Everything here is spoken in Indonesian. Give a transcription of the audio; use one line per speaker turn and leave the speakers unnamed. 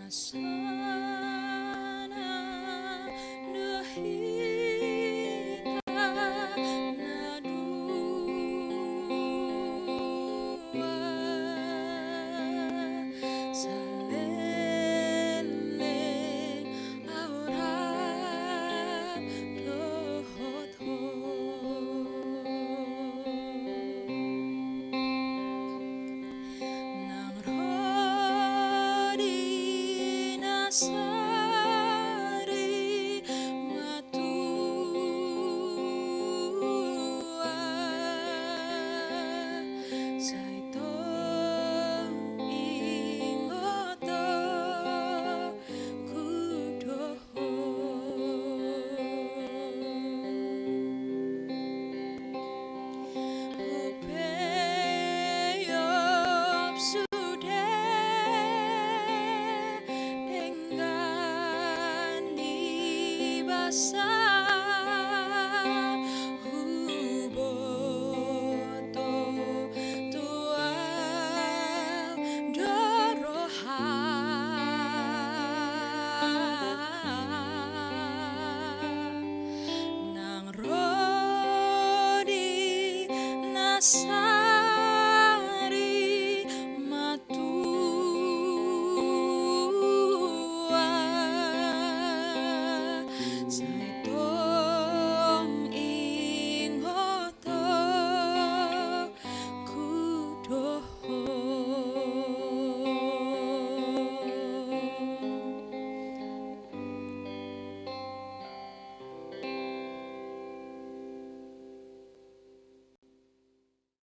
Sana dahita na dua salele aurat lohot ho nang rodi nasari matua saito ingoto kudoho upeyop sude dengan dibasa huboto tua doroha nang rodi nasa